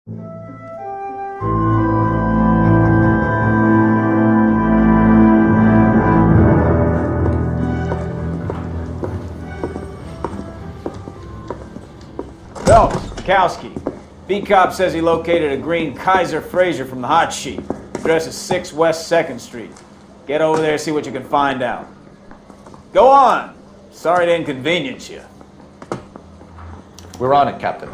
Phelps, Kowski. B-Cop says he located a green Kaiser Fraser from the hot sheet. Address is 6 West 2nd Street. Get over there, see what you can find out. Go on. Sorry to inconvenience you. We're on it, Captain.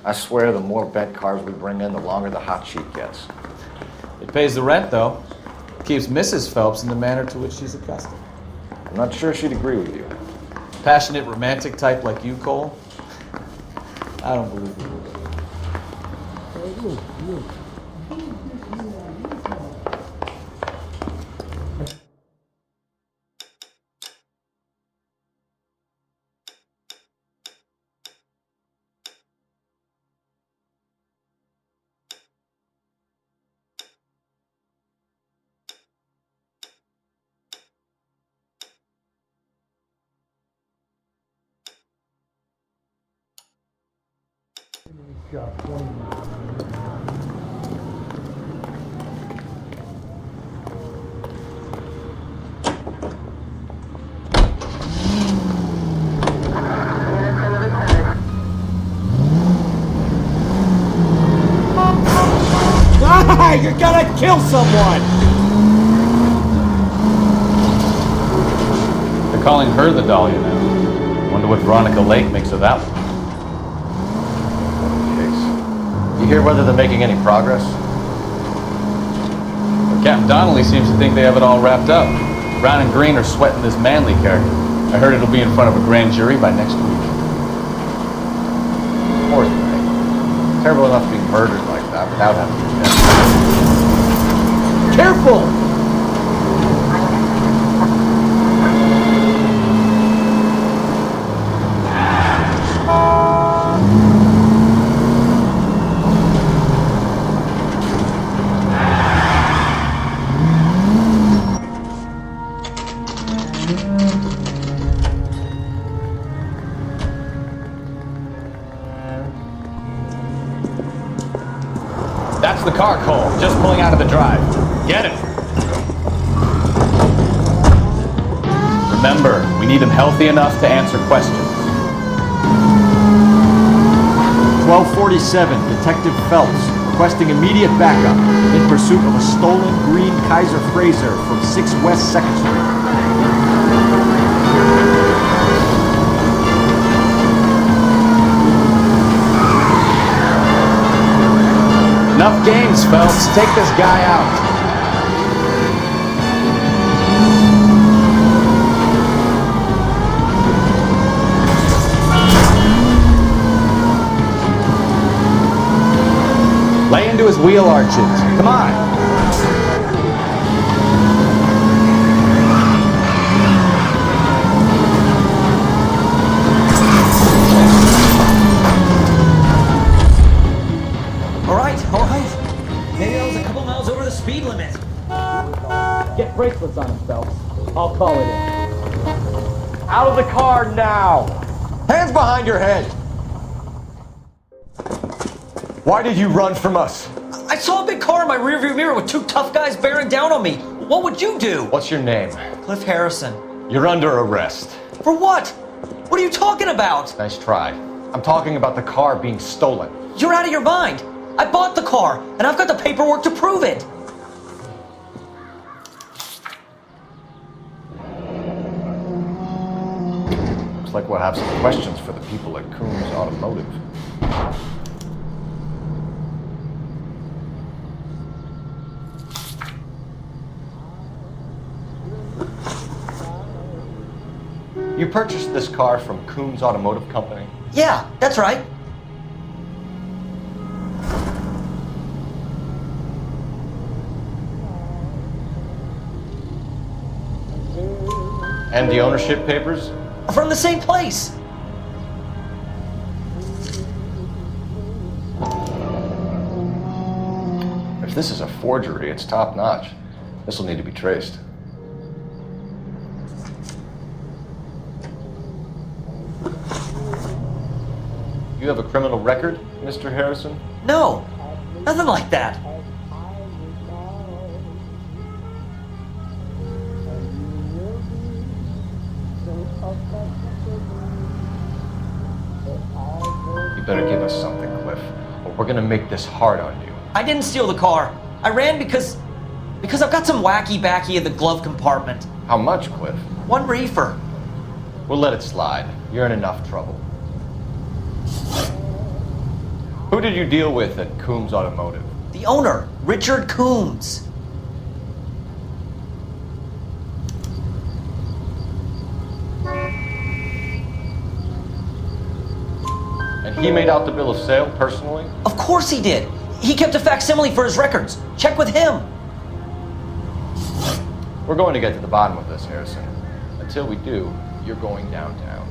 I swear the more bent cars we bring in, the longer the hot sheet gets. It pays the rent, though. Keeps Mrs. Phelps in the manner to which she's accustomed. I'm not sure she'd agree with you. Passionate, romantic type like you, Cole? I don't believe you. You're gonna kill someone! They're calling her the Dahlia now. Wonder what Veronica Lake makes of that one. You hear whether they're making any progress? Well, Captain Donnelly seems to think they have it all wrapped up. Brown and Green are sweating this Manley character. I heard it'll be in front of a grand jury by next week. Poor thing. Terrible enough to be murdered like that without having to do that. Careful! That's the car, Cole. Just pulling out of the drive. Get him. Remember, we need him healthy enough to answer questions. 1247, Detective Phelps, requesting immediate backup in pursuit of a stolen green Kaiser Fraser from 6 West 2nd Street. Enough games, Phelps. Take this guy out. Lay into his wheel arches. Come on. All right. Maybe I was a couple miles over the speed limit. Get bracelets on him, Phelps. I'll call it in. Out of the car now! Hands behind your head! Why did you run from us? I saw a big car in my rearview mirror with two tough guys bearing down on me. What would you do? What's your name? Cliff Harrison. You're under arrest. For what? What are you talking about? Nice try. I'm talking about the car being stolen. You're out of your mind. I bought the car, and I've got the paperwork to prove it. Looks like we'll have some questions for the people at Coombs Automotive. You purchased this car from Coombs Automotive Company? Yeah, that's right. And the ownership papers? From the same place. If this is a forgery, it's top notch. This will need to be traced. You have a criminal record, Mr. Harrison? No, nothing like that. You better give us something, Cliff, or we're gonna make this hard on you. I didn't steal the car. I ran because I've got some wacky backy in the glove compartment. How much, Cliff? 1 reefer. We'll let it slide. You're in enough trouble. Who did you deal with at Coombs Automotive? The owner, Richard Coombs. And he made out the bill of sale personally? Of course he did. He kept a facsimile for his records. Check with him. We're going to get to the bottom of this, Harrison. Until we do, you're going downtown.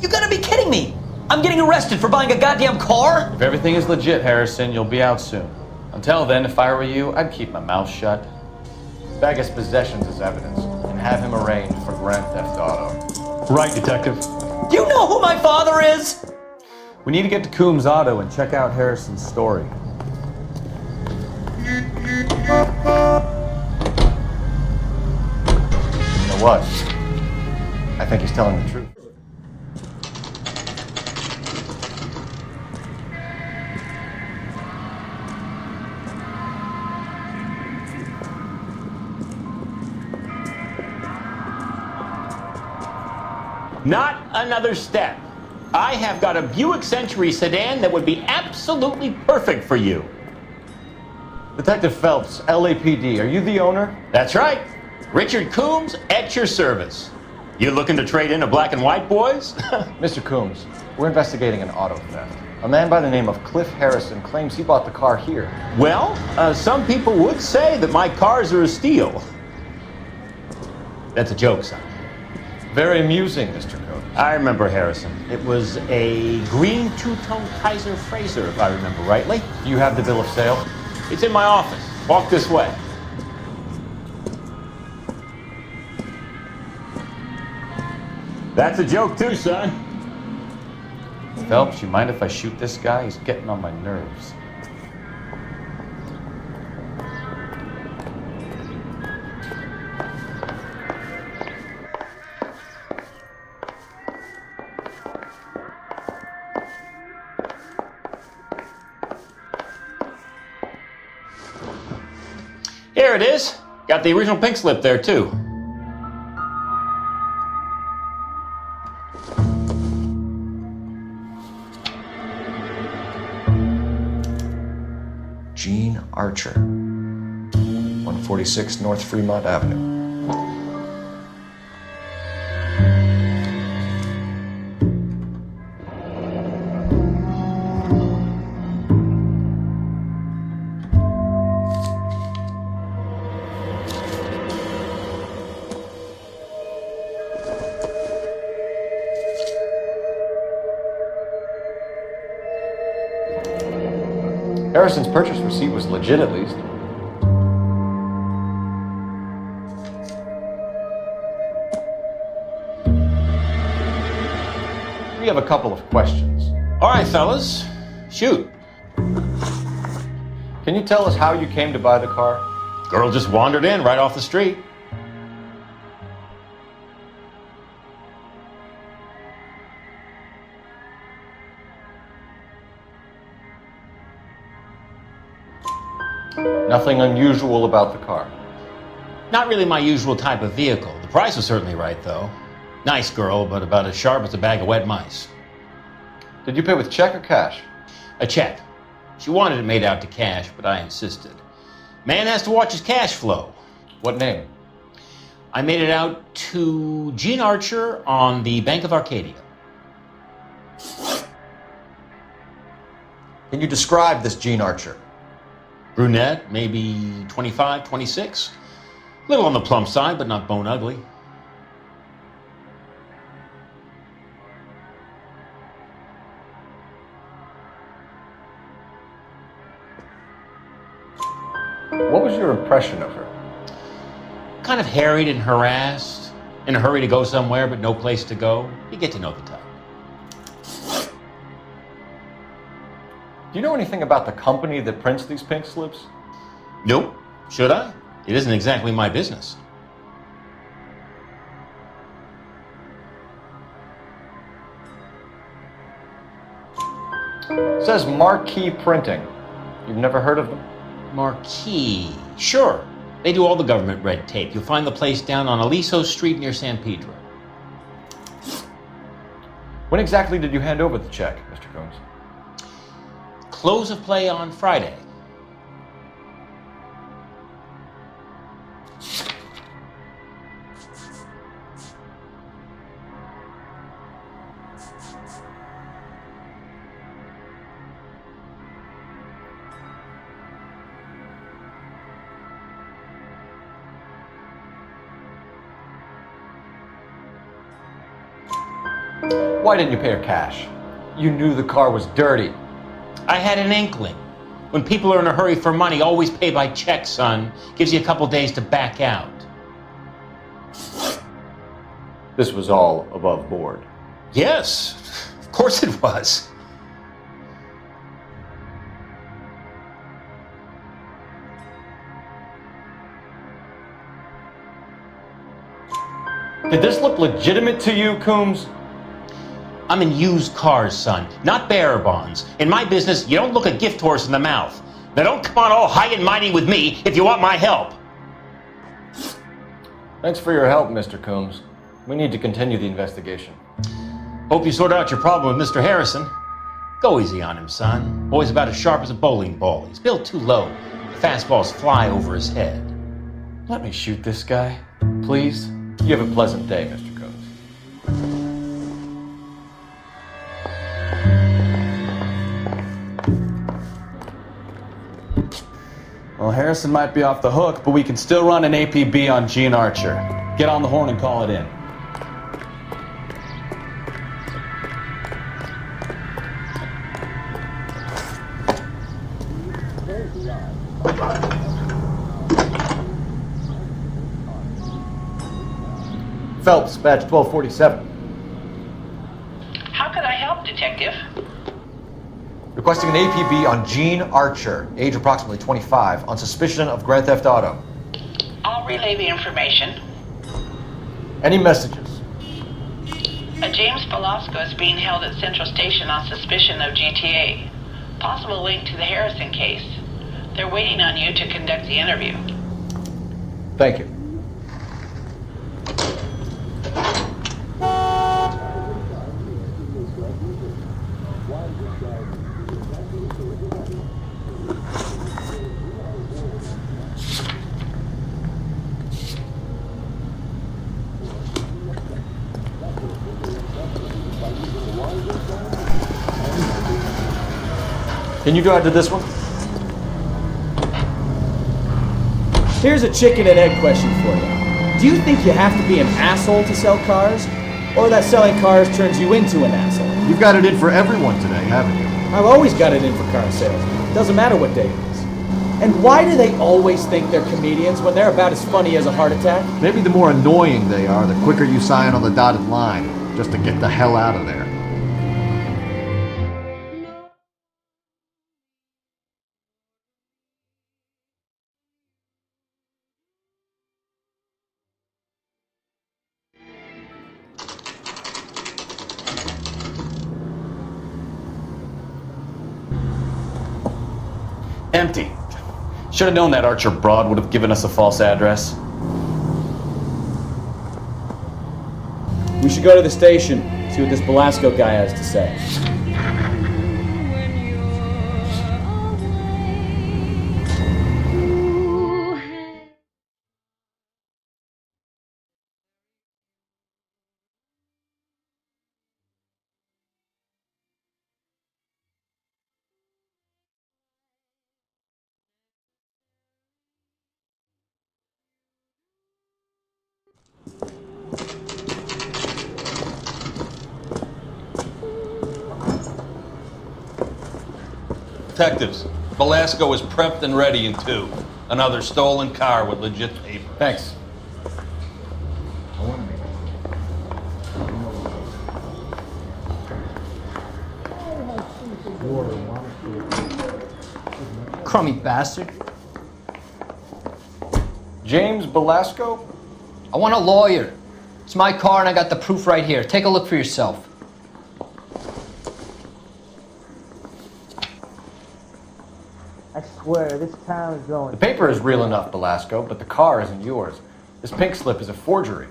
You gotta be kidding me. I'm getting arrested for buying a goddamn car? If everything is legit, Harrison, you'll be out soon. Until then, if I were you, I'd keep my mouth shut. Bag his possessions as evidence and have him arraigned for grand theft auto. Right, Detective. Do you know who my father is? We need to get to Coombs Auto and check out Harrison's story. You know what? I think he's telling the truth. Not another step. I have got a Buick Century sedan that would be absolutely perfect for you. Detective Phelps, LAPD, are you the owner? That's right. Richard Coombs at your service. You looking to trade in a black and white, boys? Mr. Coombs, we're investigating an auto theft. A man by the name of Cliff Harrison claims he bought the car here. Well, some people would say that my cars are a steal. That's a joke, son. Very amusing, Mr. Coombs. I remember Harrison. It was a green two-tone Kaiser Frazer, if I remember rightly. Do you have the bill of sale? It's in my office. Walk this way. That's a joke too, son. Phelps, you mind if I shoot this guy? He's getting on my nerves. Here it is. Got the original pink slip there too. Gene Archer, 146 North Fremont Avenue. Harrison's purchase receipt was legit, at least. We have a couple of questions. All right, fellas. Shoot. Can you tell us how you came to buy the car? Girl just wandered in right off the street. Nothing unusual about the car. Not really my usual type of vehicle. The price was certainly right, though. Nice girl, but about as sharp as a bag of wet mice. Did you pay with check or cash? A check. She wanted it made out to cash, but I insisted. Man has to watch his cash flow. What name? I made it out to Gene Archer on the Bank of Arcadia. Can you describe this Gene Archer? Brunette, maybe 25, 26. Little on the plump side, but not bone ugly. What was your impression of her? Kind of harried and harassed. In a hurry to go somewhere, but no place to go. You get to know the type. Do you know anything about the company that prints these pink slips? Nope. Should I? It isn't exactly my business. It says Marquee Printing. You've never heard of them? Marquee. Sure. They do all the government red tape. You'll find the place down on Aliso Street near San Pedro. When exactly did you hand over the check, Mr. Combs? Close of play on Friday. Why didn't you pay her cash? You knew the car was dirty. I had an inkling. When people are in a hurry for money, always pay by check, son. Gives you a couple days to back out. This was all above board. Yes, of course it was. Did this look legitimate to you, Coombs? I'm in used cars, son, not bearer bonds. In my business, you don't look a gift horse in the mouth. Now don't come on all high and mighty with me if you want my help. Thanks for your help, Mr. Coombs. We need to continue the investigation. Hope you sort out your problem with Mr. Harrison. Go easy on him, son. Boy's about as sharp as a bowling ball. He's built too low. The fastballs fly over his head. Let me shoot this guy, please. You have a pleasant day, Mr. Combs. Well, Harrison might be off the hook, but we can still run an APB on Gene Archer. Get on the horn and call it in. Phelps, badge 1247. How could I help, Detective? Requesting an APB on Gene Archer, age approximately 25, on suspicion of grand theft auto. I'll relay the information. Any messages? A James Velasco is being held at Central Station on suspicion of GTA. Possible link to the Harrison case. They're waiting on you to conduct the interview. Thank you. Can you drive to this one? Here's a chicken and egg question for you. Do you think you have to be an asshole to sell cars? Or that selling cars turns you into an asshole? You've got it in for everyone today, haven't you? I've always got it in for car sales. Doesn't matter what day it is. And why do they always think they're comedians when they're about as funny as a heart attack? Maybe the more annoying they are, the quicker you sign on the dotted line, just to get the hell out of there. Empty. Should have known that Archer broad would have given us a false address. We should go to the station, see what this Velasco guy has to say. Detectives, Velasco is prepped and ready in 2. Another stolen car with legit paper. Thanks. crummy bastard. James Belasco? I want a lawyer. It's my car and I got the proof right here. Take a look for yourself. I swear, this town is going... The paper is real enough, Belasco, but the car isn't yours. This pink slip is a forgery.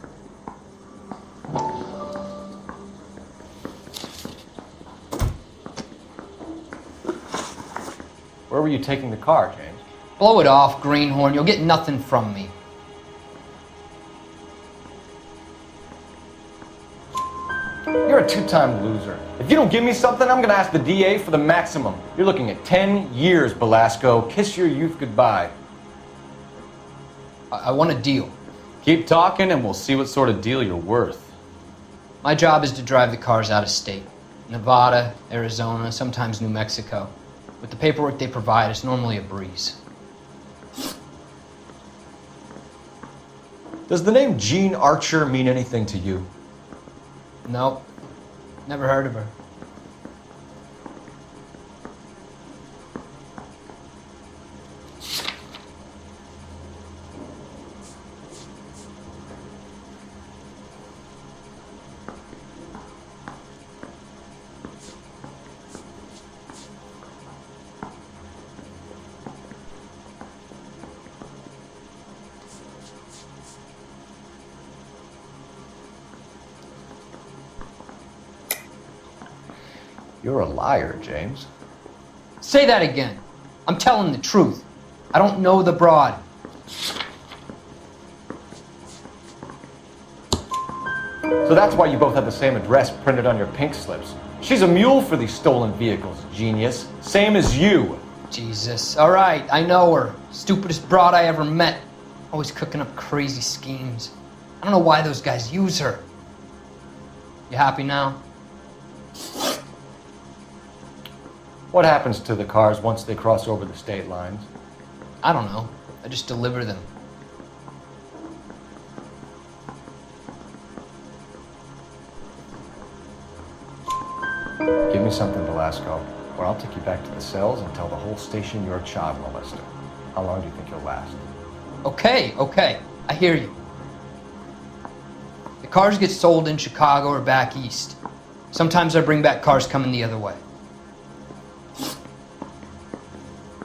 Where were you taking the car, James? Blow it off, greenhorn. You'll get nothing from me. You're a two-time loser. If you don't give me something, I'm gonna ask the DA for the maximum. You're looking at 10 years, Belasco. Kiss your youth goodbye. I want a deal. Keep talking and we'll see what sort of deal you're worth. My job is to drive the cars out of state. Nevada, Arizona, sometimes New Mexico. With the paperwork they provide, it's normally a breeze. Does the name Jean Archer mean anything to you? Nope. Never heard of her. You're a liar, James. Say that again. I'm telling the truth. I don't know the broad. So that's why you both have the same address printed on your pink slips. She's a mule for these stolen vehicles, genius. Same as you. Jesus. All right, I know her. Stupidest broad I ever met. Always cooking up crazy schemes. I don't know why those guys use her. You happy now? What happens to the cars once they cross over the state lines? I don't know. I just deliver them. Give me something, Belasco, or I'll take you back to the cells and tell the whole station you're a child molester. How long do you think you'll last? Okay. I hear you. The cars get sold in Chicago or back east. Sometimes I bring back cars coming the other way.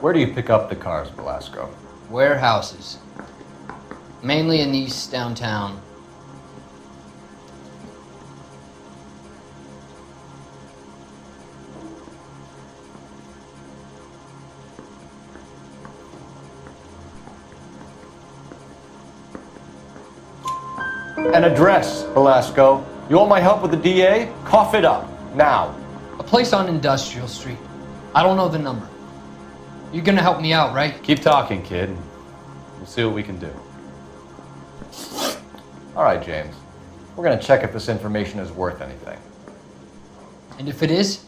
Where do you pick up the cars, Belasco? Warehouses. Mainly in East downtown. An address, Belasco. You want my help with the DA? Cough it up, now. A place on Industrial Street. I don't know the number. You're gonna help me out, right? Keep talking, kid. We'll see what we can do. All right, James. We're gonna check if this information is worth anything. And if it is,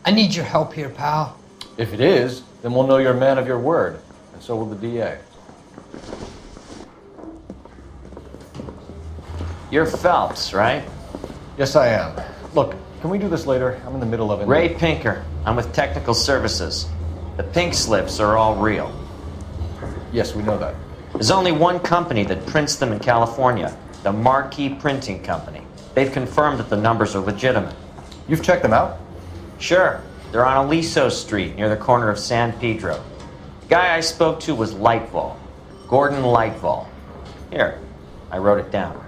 I need your help here, pal. If it is, then we'll know you're a man of your word, and so will the DA. You're Phelps, right? Yes, I am. Look, can we do this later? I'm in the middle of it. Ray Pinker. I'm with Technical Services. The pink slips are all real. Yes, we know that. There's only one company that prints them in California, the Marquee Printing Company. They've confirmed that the numbers are legitimate. You've checked them out? Sure. They're on Aliso Street, near the corner of San Pedro. The guy I spoke to was Lightval. Gordon Lightval. Here, I wrote it down.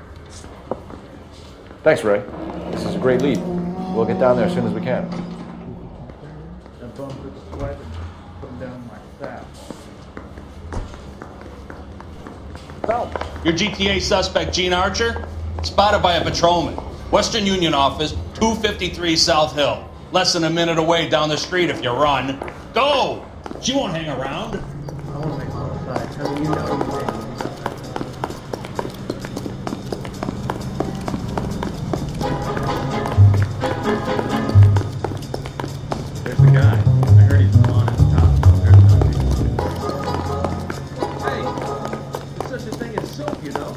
Thanks, Ray. This is a great lead. We'll get down there as soon as we can. Your GTA suspect, Gene Archer, spotted by a patrolman. Western Union office, 253 South Hill. Less than a minute away down the street if you run. Go! She won't hang around. I want to make all sides. I mean, you know. There's the guy. I heard he's on his top. Hey, there's such a thing as soap, you know.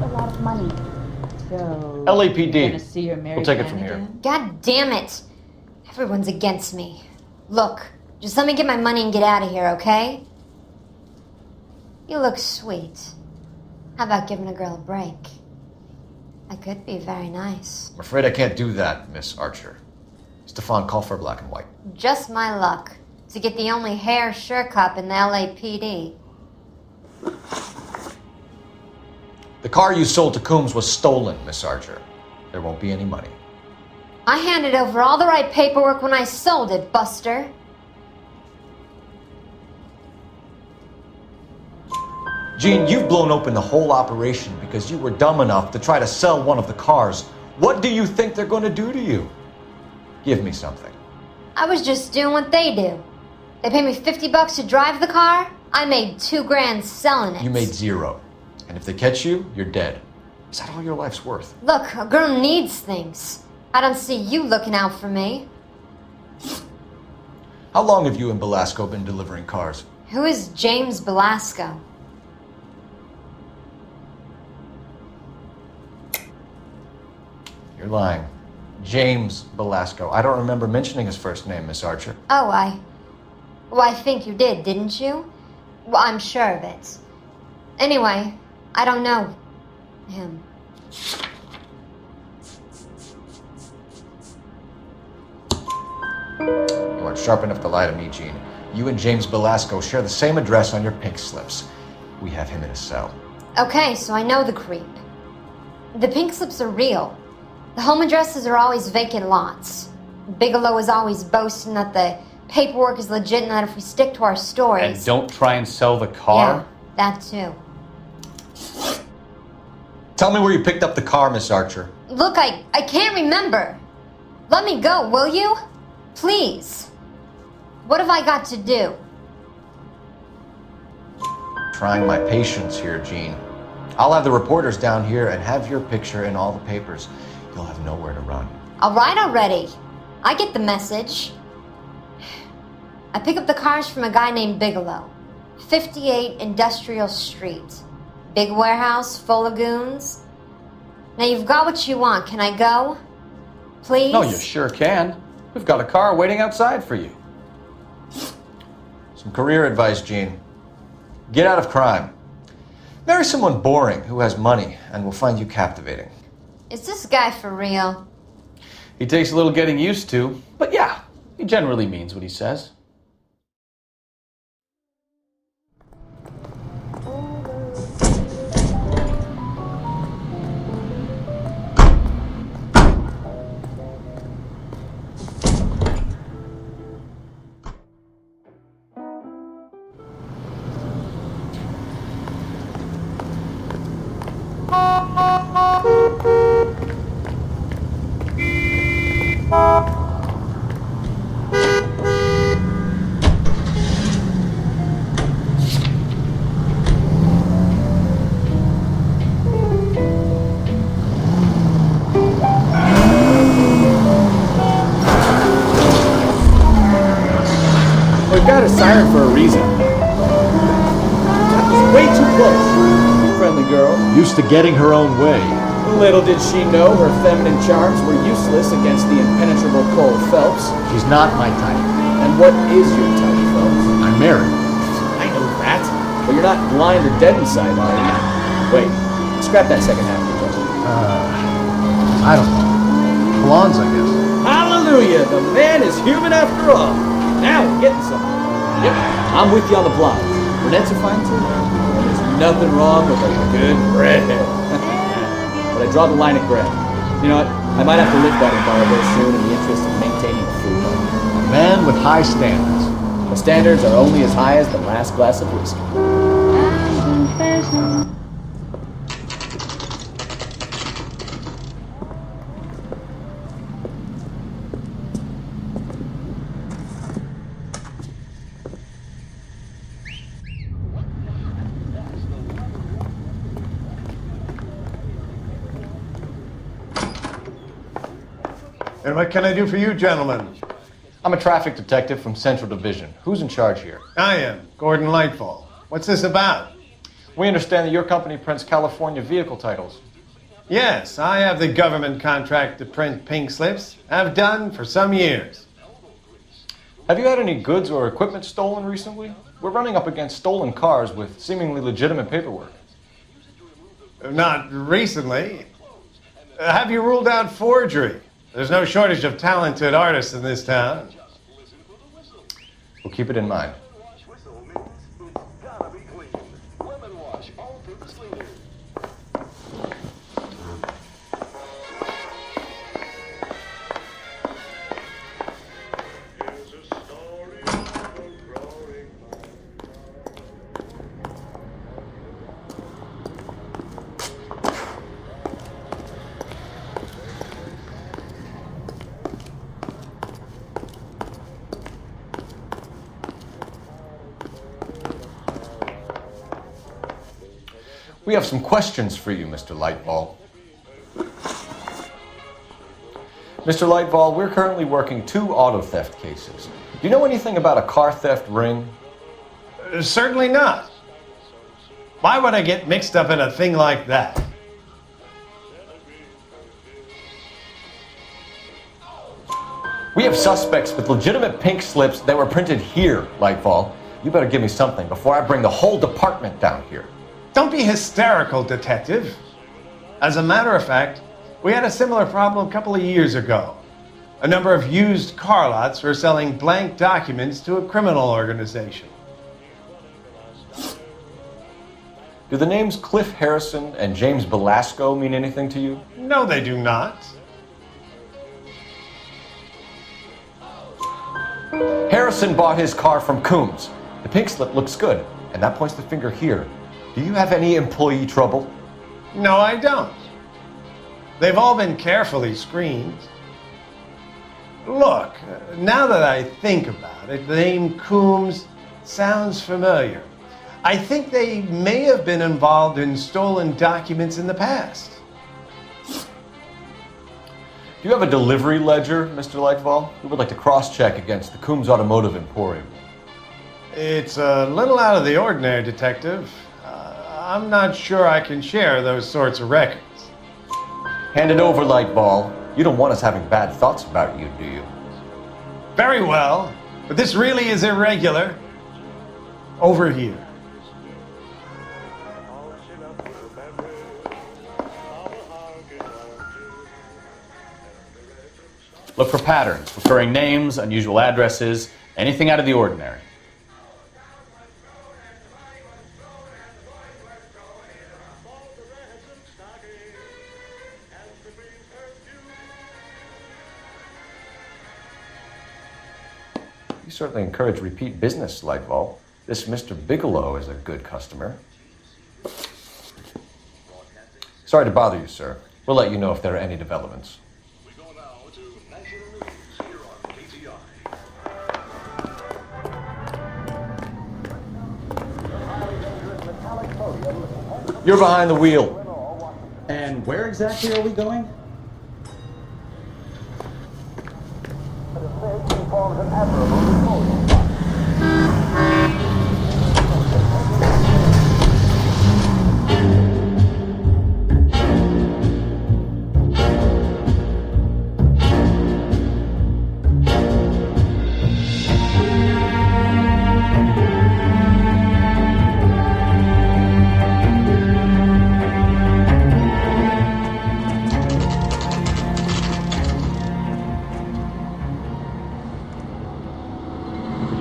a lot of money. So, LAPD. gonna see your married We'll take it man from here. again? God damn it. Everyone's against me. Look, just let me get my money and get out of here, okay? You look sweet. How about giving a girl a break? That could be very nice. I'm afraid I can't do that, Miss Archer. Stefan, call for black and white. Just my luck to get the only hair sure cup in the LAPD. The car you sold to Coombs was stolen, Miss Archer. There won't be any money. I handed over all the right paperwork when I sold it, Buster. Gene, you've blown open the whole operation because you were dumb enough to try to sell one of the cars. What do you think they're going to do to you? Give me something. I was just doing what they do. They paid me $50 to drive the car. I made $2 grand selling it. You made zero. And if they catch you, you're dead. Is that all your life's worth? Look, a girl needs things. I don't see you looking out for me. How long have you and Belasco been delivering cars? Who is James Belasco? You're lying. James Belasco. I don't remember mentioning his first name, Miss Archer. Oh, Well, I think you did, didn't you? Well, I'm sure of it. Anyway, I don't know him. You aren't sharp enough to lie to me, Gene. You and James Belasco share the same address on your pink slips. We have him in a cell. Okay, so I know the creep. The pink slips are real. The home addresses are always vacant lots. Bigelow is always boasting that the paperwork is legit and that if we stick to our stories... And don't try and sell the car? Yeah, that too. Tell me where you picked up the car, Miss Archer. Look, I can't remember. Let me go, will you? Please. What have I got to do? Trying my patience here, Gene. I'll have the reporters down here and have your picture in all the papers. You'll have nowhere to run. All right already. I get the message. I pick up the cars from a guy named Bigelow. 58 Industrial Street. Big warehouse full of goons. Now you've got what you want. Can I go? Please? No, you sure can. We've got a car waiting outside for you. Some career advice, Gene. Get out of crime. Marry someone boring who has money and will find you captivating. Is this guy for real? He takes a little getting used to, but yeah, he generally means what he says. We've got a siren for a reason. That was way too close. Friendly girl. Used to getting her own way. Little did she know her feminine charms were useless against the impenetrable Cole Phelps. She's not my type. And what is your type, Phelps? I'm married. I know that. But you're not blind or dead inside, are you? Wait, scrap that second half of it. I don't know. Blondes, I guess. Hallelujah! The man is human after all. Now we're getting something. Yep, I'm with you on the blonde. Brunettes are fine too. And there's nothing wrong with a good redhead. But I draw the line at gray. You know what? I might have to lift that embargo soon in the interest of maintaining a food. A man with high standards. The standards are only as high as the last glass of whiskey. And what can I do for you, gentlemen? I'm a traffic detective from Central Division. Who's in charge here? I am, Gordon Lightfall. What's this about? We understand that your company prints California vehicle titles. Yes, I have the government contract to print pink slips. I've done for some years. Have you had any goods or equipment stolen recently? We're running up against stolen cars with seemingly legitimate paperwork. Not recently. Have you ruled out forgery? There's no shortage of talented artists in this town. We'll keep it in mind. We have some questions for you, Mr. Lightball. Mr. Lightball, we're currently working 2 auto theft cases. Do you know anything about a car theft ring? Certainly not. Why would I get mixed up in a thing like that? We have suspects with legitimate pink slips that were printed here, Lightball. You better give me something before I bring the whole department down here. Don't be hysterical, Detective. As a matter of fact, we had a similar problem a couple of years ago. A number of used car lots were selling blank documents to a criminal organization. Do the names Cliff Harrison and James Belasco mean anything to you? No, they do not. Harrison bought his car from Coombs. The pink slip looks good, and that points the finger here. Do you have any employee trouble? No, I don't. They've all been carefully screened. Look, now that I think about it, the name Coombs sounds familiar. I think they may have been involved in stolen documents in the past. Do you have a delivery ledger, Mr. Lightball? We would like to cross-check against the Coombs Automotive Emporium. It's a little out of the ordinary, Detective. I'm not sure I can share those sorts of records. Hand it over, Lightball. You don't want us having bad thoughts about you, do you? Very well, but this really is irregular. Over here. Look for patterns, recurring names, unusual addresses, anything out of the ordinary. You certainly encourage repeat business, Lightball. This Mr. Bigelow is a good customer. Sorry to bother you, sir. We'll let you know if there are any developments. You're behind the wheel. And where exactly are we going?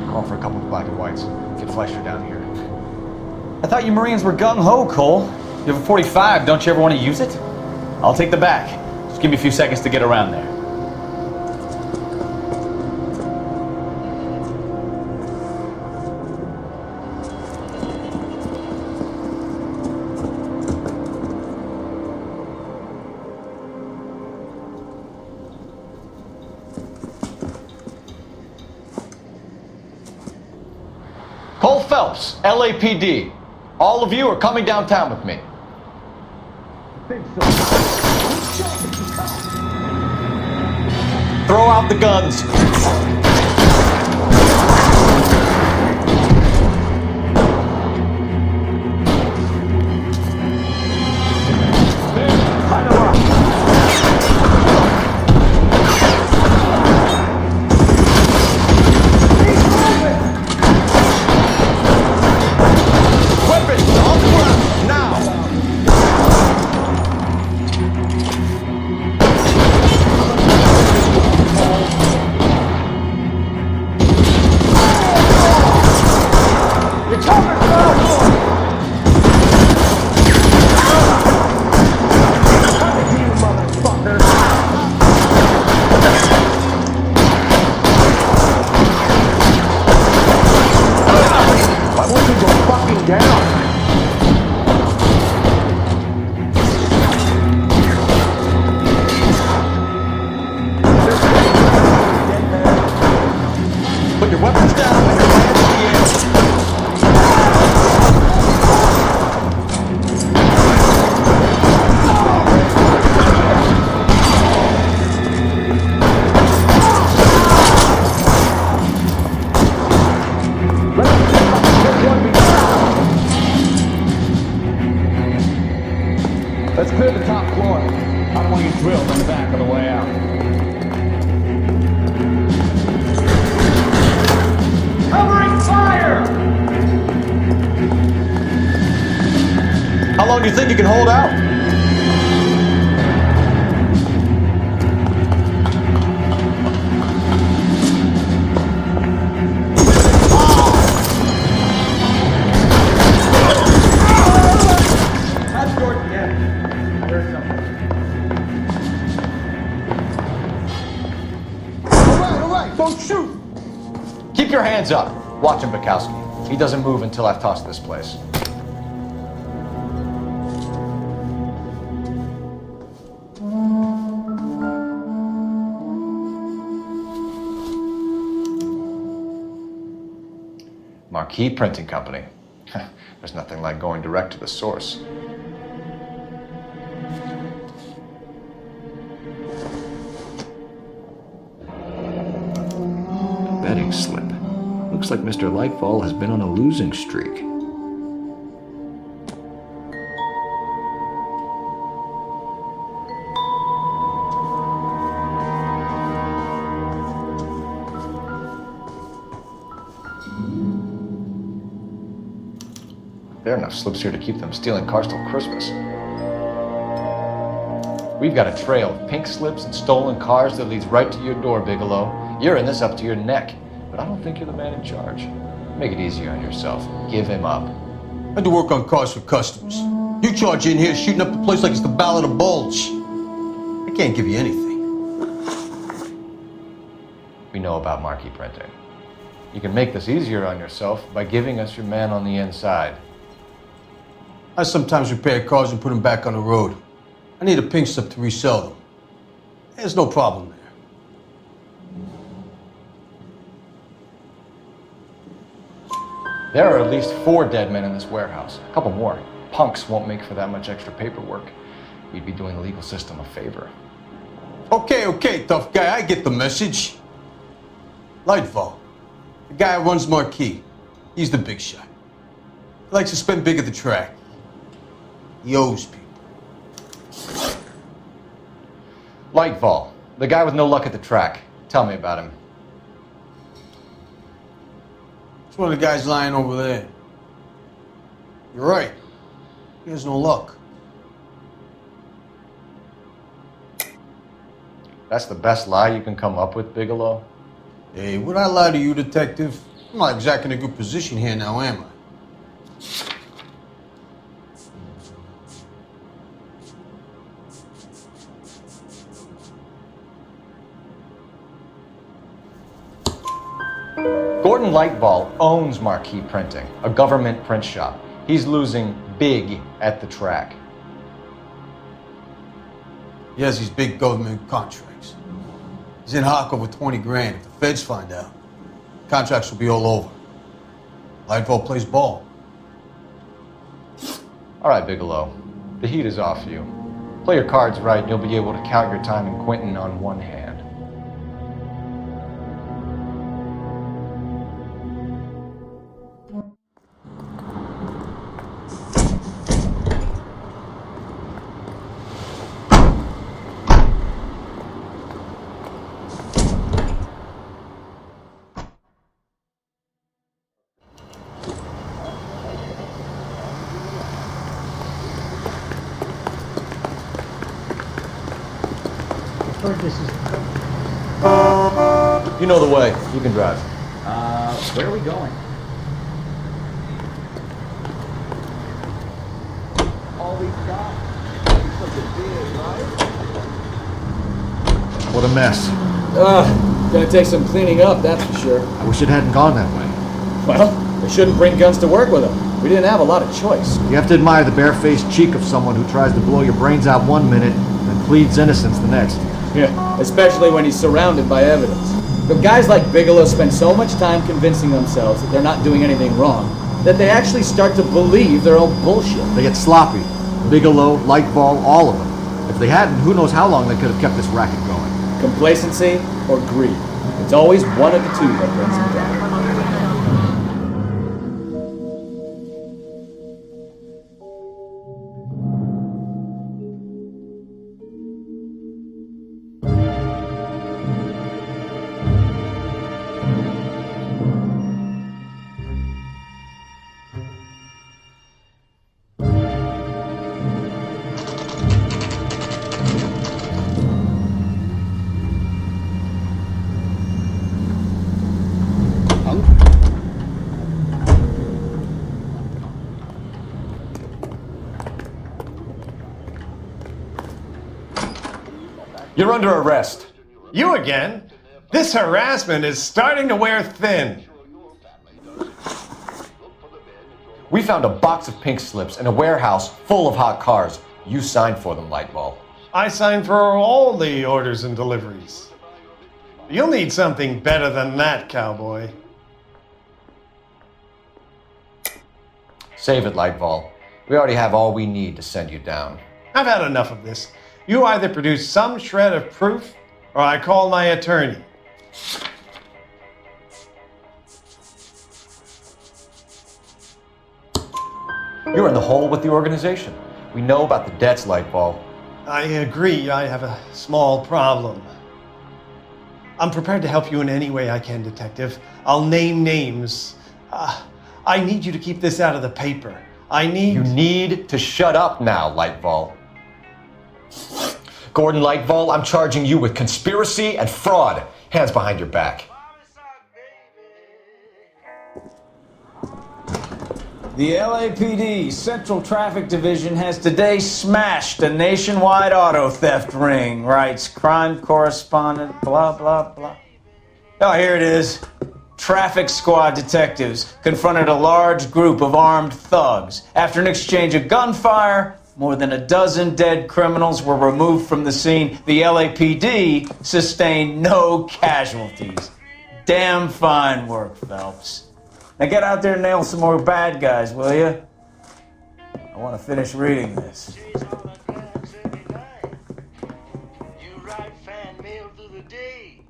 Call for a couple of black and whites. Get Fleischer down here. I thought you Marines were gung-ho, Cole. You have a 45, don't you ever want to use it? I'll take the back. Just give me a few seconds to get around there. Cole Phelps, LAPD. All of you are coming downtown with me. Throw out the guns. door. Not one you drilled on the back on the way out. Covering fire! How long do you think you can hold out? That's Jordan, yeah. There's something. All right, don't shoot! Keep your hands up. Watch him, Bukowski. He doesn't move until I've tossed this place. Marquee Printing Company. There's nothing like going direct to the source. Betting slip. Looks like Mr. Lightfall has been on a losing streak. There are enough slips here to keep them stealing cars till Christmas. We've got a trail of pink slips and stolen cars that leads right to your door, Bigelow. You're in this up to your neck, but I don't think you're the man in charge. Make it easier on yourself. Give him up. I had to work on cars for customers. You charge in here shooting up the place like it's the Ballad of Bulge. I can't give you anything. We know about marquee printing. You can make this easier on yourself by giving us your man on the inside. I sometimes repair cars and put them back on the road. I need a pink slip to resell them. There's no problem there. There are at least 4 dead men in this warehouse. A couple more. Punks won't make for that much extra paperwork. We'd be doing the legal system a favor. Okay, tough guy, I get the message. Lightfall, the guy who runs Marquee. He's the big shot. He likes to spend big at the track. He owes people. Lightfall, the guy with no luck at the track. Tell me about him. It's one of the guys lying over there. You're right. He has no luck. That's the best lie you can come up with, Bigelow? Hey, would I lie to you, detective? I'm not exactly in a good position here now, am I? Gordon Lightfall owns Marquee Printing, a government print shop. He's losing big at the track. He has these big government contracts. He's in hock over 20 grand. If the feds find out, contracts will be all over. Lightfall plays ball. All right, Bigelow. The heat is off you. Play your cards right and you'll be able to count your time in Quentin on one hand. This is You know the way. You can drive. Where are we going? all we've got. What a mess. Gonna take some cleaning up, that's for sure. I wish it hadn't gone that way. Well, they shouldn't bring guns to work with them. We didn't have a lot of choice. You have to admire the barefaced cheek of someone who tries to blow your brains out one minute and pleads innocence the next. Yeah, especially when he's surrounded by evidence. But guys like Bigelow spend so much time convincing themselves that they're not doing anything wrong that they actually start to believe their own bullshit. They get sloppy. Bigelow, Lightfall, all of them. If they hadn't, who knows how long they could have kept this racket going. Complacency or greed. It's always one of the two that brings them down. You're under arrest. You again? This harassment is starting to wear thin. We found a box of pink slips in a warehouse full of hot cars. You signed for them, Lightball. I signed for all the orders and deliveries. You'll need something better than that, cowboy. Save it, Lightball. We already have all we need to send you down. I've had enough of this. You either produce some shred of proof, or I call my attorney. You're in the hole with the organization. We know about the debts, Lightball. I agree, I have a small problem. I'm prepared to help you in any way I can, Detective. I'll name names. I need you to keep this out of the paper. You need to shut up now, Lightball. Gordon Lightball, I'm charging you with conspiracy and fraud. Hands behind your back. The LAPD Central Traffic Division has today smashed a nationwide auto theft ring, writes crime correspondent, blah, blah, blah. Oh, here it is. Traffic squad detectives confronted a large group of armed thugs. After an exchange of gunfire, more than a dozen dead criminals were removed from the scene. The LAPD sustained no casualties. Damn fine work, Phelps. Now get out there and nail some more bad guys, will you? I want to finish reading this. You write fan mail through the day.